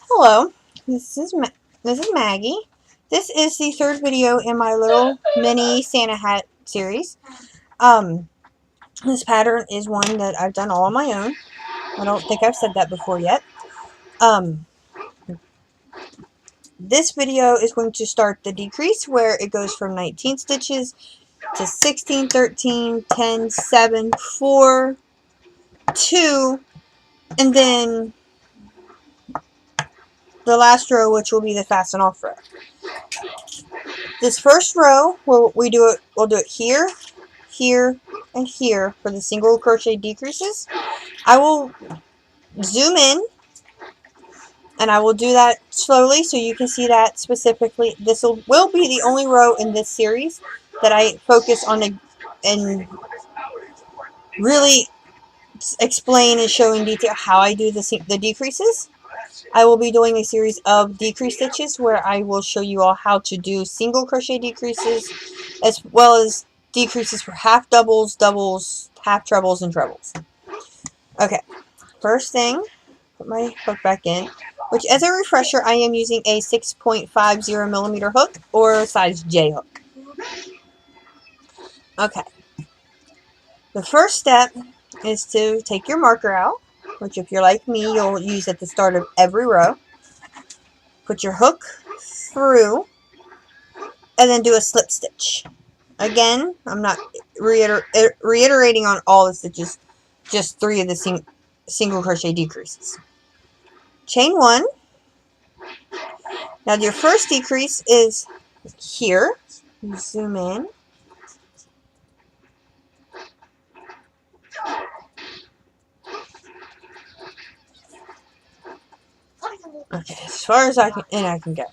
Hello, this is Maggie. This is the third video in my little mini Santa hat series. Um, this pattern is one that I've done all on my own. I don't think I've said that before yet. This video is going to start the decrease where it goes from 19 stitches to 16, 13, 10, 7, 4, 2, and then the last row, which will be the fasten off row. This first row, we'll do it here, here, and here for the single crochet decreases. I will zoom in, and I will do that slowly so you can see that specifically. This will be the only row in this series that I focus on and really explain and show in detail how I do the decreases. I will be doing a series of decrease stitches where I will show you all how to do single crochet decreases as well as decreases for half doubles, doubles, half trebles, and trebles. Okay, first thing, put my hook back in, which as a refresher I am using a 6.50 millimeter hook or size J hook. Okay, the first step is to take your marker out, which if you're like me you'll use at the start of every row. Put your hook through and then do a slip stitch. Again, I'm not reiterating on all the stitches, just 3 of the single crochet decreases. Chain 1. Now your first decrease is here. Zoom in. Okay, as far as I can go.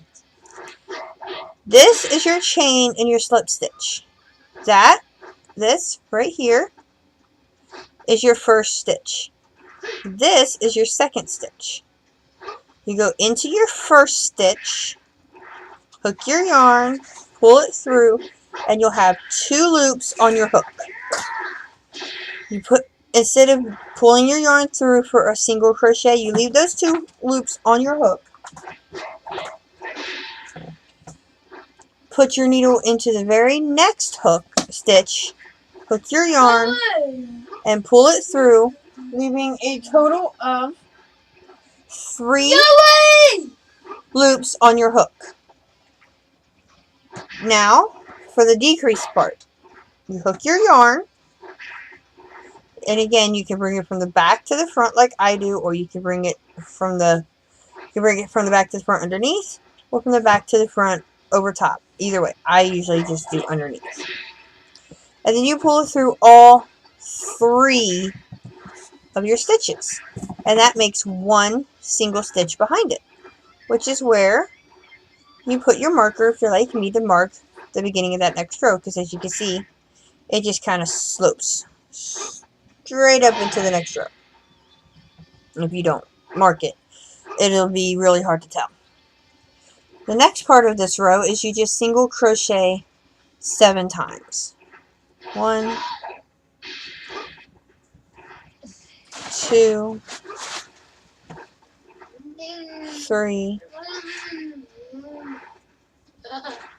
This is your chain and your slip stitch. This right here is your first stitch. This is your second stitch. You go into your first stitch, hook your yarn, pull it through, and you'll have 2 loops on your hook. Instead of pulling your yarn through for a single crochet, you leave those 2 loops on your hook. Put your needle into the very next hook stitch, hook your yarn, and pull it through, leaving a total of 3 loops on your hook. Now, for the decrease part, you hook your yarn, and again, you can bring it from the back to the front like I do, or you can bring it from the back to the front underneath, or from the back to the front over top. Either way, I usually just do underneath. And then you pull it through all 3 of your stitches, and that makes 1 single stitch behind it, which is where you put your marker, if you're like me, to mark the beginning of that next row, because as you can see, it just kind of slopes straight up into the next row. And if you don't mark it, it'll be really hard to tell. The next part of this row is you just single crochet 7 times. 1, 2, 3,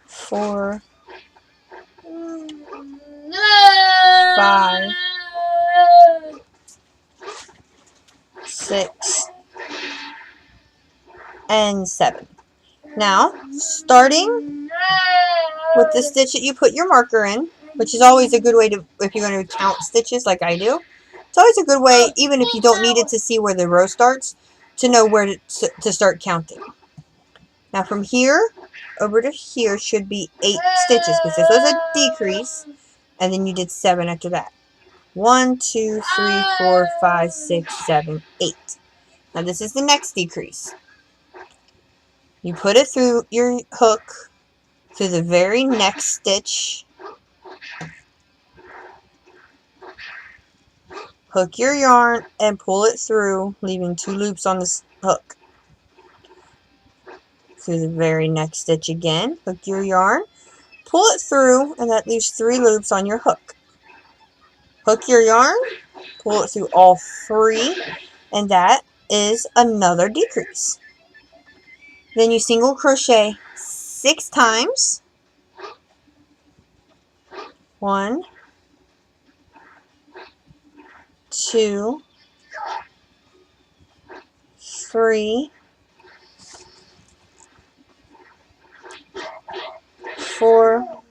4, 5, 6, and 7. Now, starting with the stitch that you put your marker in, which is always a good way to, if you're going to count stitches like I do, it's always a good way, even if you don't need it to see where the row starts, to know where to start counting. Now from here over to here should be 8 stitches, because this was a decrease, and then you did 7 after that. 1, 2, 3, 4, 5, 6, 7, 8. Now this is the next decrease. You put it through your hook through the very next stitch, hook your yarn and pull it through, leaving 2 loops on this hook. Through the very next stitch again, hook your yarn, pull it through, and that leaves 3 loops on your hook. Hook your yarn, pull it through all 3, and that is another decrease. Then you single crochet 6 times. 1, 2, 3, 4,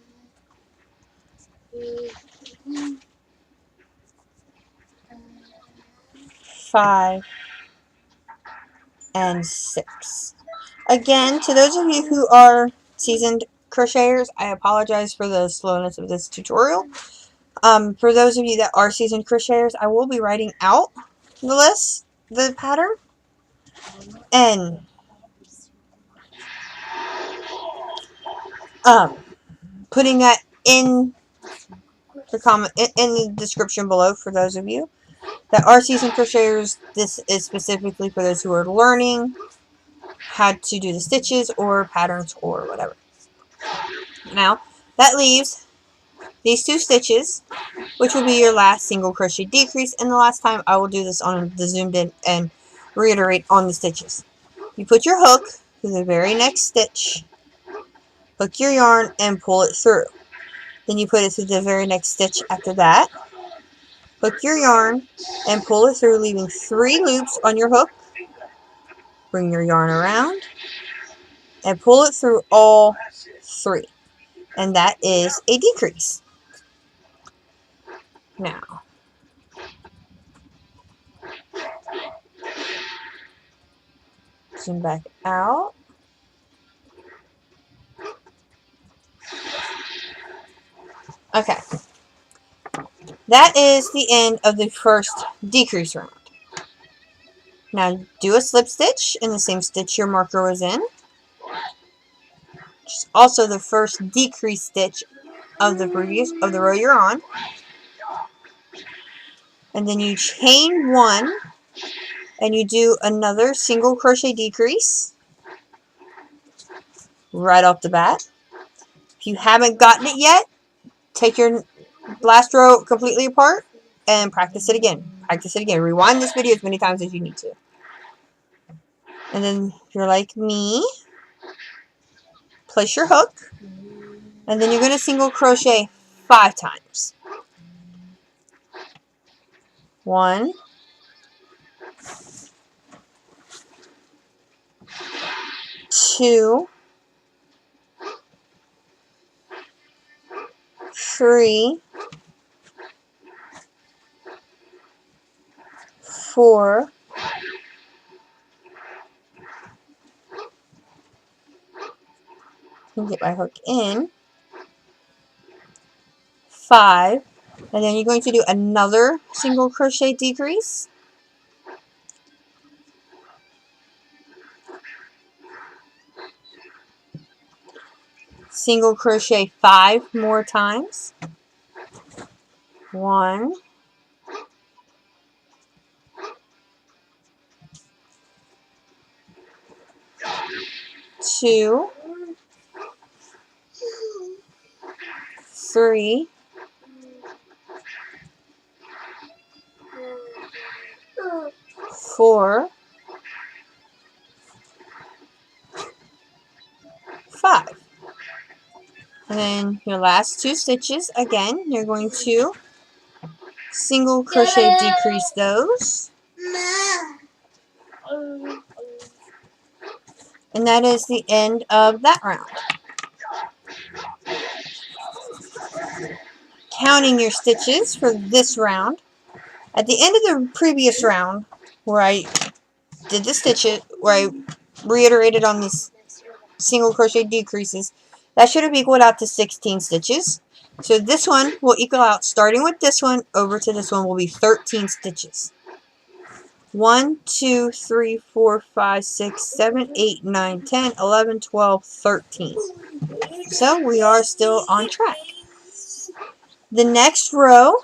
5, and 6. Again, to those of you who are seasoned crocheters, I apologize for the slowness of this tutorial. For those of you that are seasoned crocheters, I will be writing out the pattern, and putting that in the comment in the description below for those of you that are seasoned crocheters. This is specifically for those who are learning how to do the stitches or patterns or whatever. Now, that leaves these 2 stitches, which will be your last single crochet decrease, and the last time I will do this on the zoomed in and reiterate on the stitches. You put your hook to the very next stitch, hook your yarn, and pull it through. Then you put it through the very next stitch after that, hook your yarn, and pull it through, leaving 3 loops on your hook. Bring your yarn around, and pull it through all 3. And that is a decrease. Now, zoom back out. Okay. That is the end of the first decrease round. Now do a slip stitch in the same stitch your marker was in, which is also the first decrease stitch of the row you're on. And then you chain 1 and you do another single crochet decrease right off the bat. If you haven't gotten it yet, take your last row completely apart and practice it again. Practice it again. Rewind this video as many times as you need to. And then if you're like me, place your hook, and then you're going to single crochet 5 times. 1, 2, 3, 4, 5, and then you're going to do another single crochet decrease. Single crochet 5 more times. 1, 2, 3, 4, 5. And then your last 2 stitches, again, you're going to single crochet decrease those. And that is the end of that round. Counting your stitches for this round. At the end of the previous round, where I did the stitches, where I reiterated on these single crochet decreases, that should have equaled out to 16 stitches. So this one will equal out, starting with this one over to this one, will be 13 stitches. 1, 2, 3, 4, 5, 6, 7, 8, 9, 10, 11, 12, 13. So we are still on track. The next row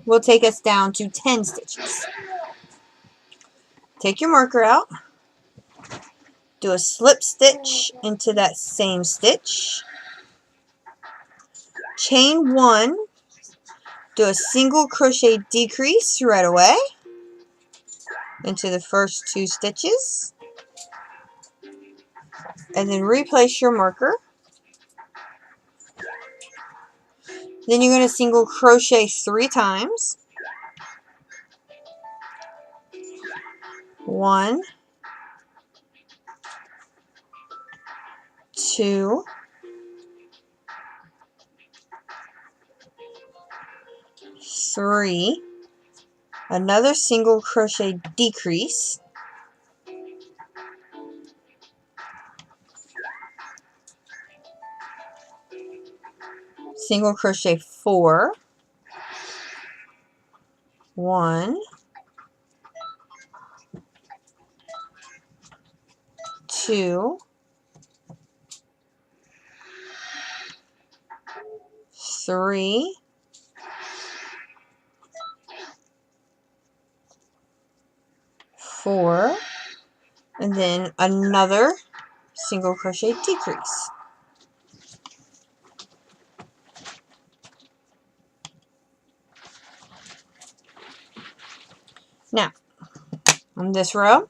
will take us down to 10 stitches. Take your marker out, do a slip stitch into that same stitch, chain 1, do a single crochet decrease right away, into the first 2 stitches, and then replace your marker. Then you're going to single crochet 3 times. 1, 2, 3, another single crochet decrease, single crochet 4, 1, 2, 3, 4, and then another single crochet decrease. Now, on this row,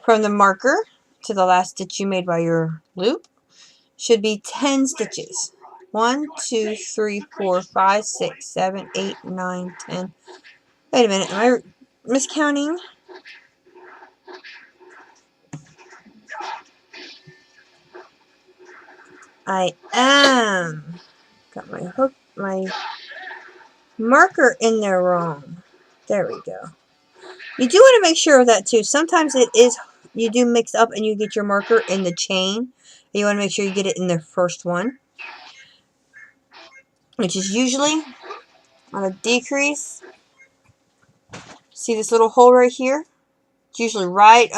from the marker to the last stitch you made by your loop, should be 10 stitches. 1, 2, 3, 4, 5, 6, 7, 8, 9, 10. Wait a minute, am I miscounting? I am. Got my hook, my marker in there wrong. There we go. You do want to make sure of that too. Sometimes it is, you do mix up and you get your marker in the chain. You want to make sure you get it in the first one, which is usually on a decrease. See this little hole right here? It's usually right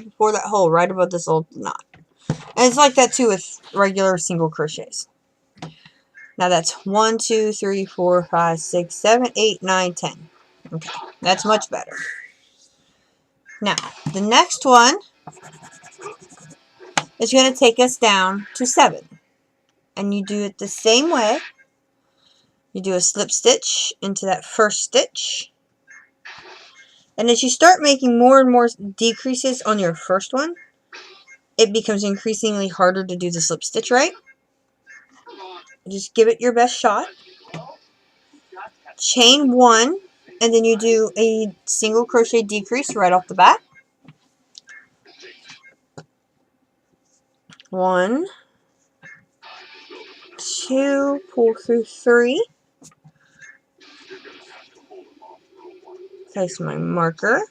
before that hole, right above this little knot. And it's like that too with regular single crochets. Now that's 1, 2, 3, 4, 5, 6, 7, 8, 9, 10. Okay, that's much better. Now, the next one is going to take us down to 7. And you do it the same way. You do a slip stitch into that first stitch. And as you start making more and more decreases on your first one, it becomes increasingly harder to do the slip stitch right. Just give it your best shot. Chain 1, and then you do a single crochet decrease right off the bat. 1, 2, pull through 3. Place my marker.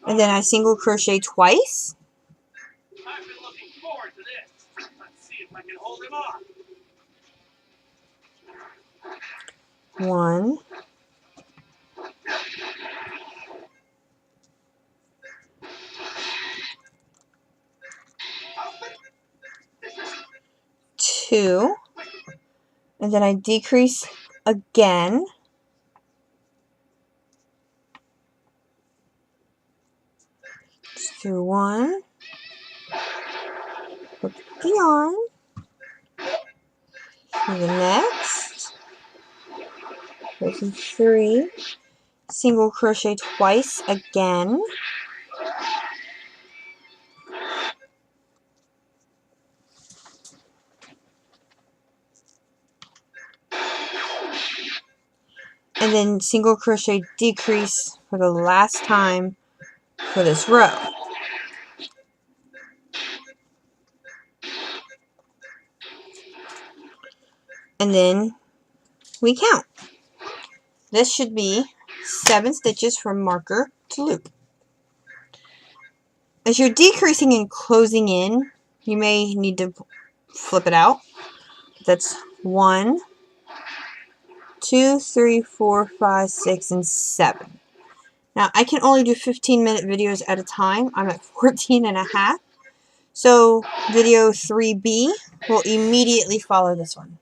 And then I single crochet twice. I've been looking forward to this. Let's see if I can hold him off. 1, 2, and then I decrease again. Just do 1, hook the yarn, do the next, go to 3, single crochet twice again, and then single crochet decrease for the last time for this row. And then we count. This should be 7 stitches from marker to loop. As you're decreasing and closing in, you may need to flip it out. That's 1, 2, 3, 4, 5, 6, and 7. Now, I can only do 15-minute videos at a time. I'm at 14 and a half. So, video 3B will immediately follow this one.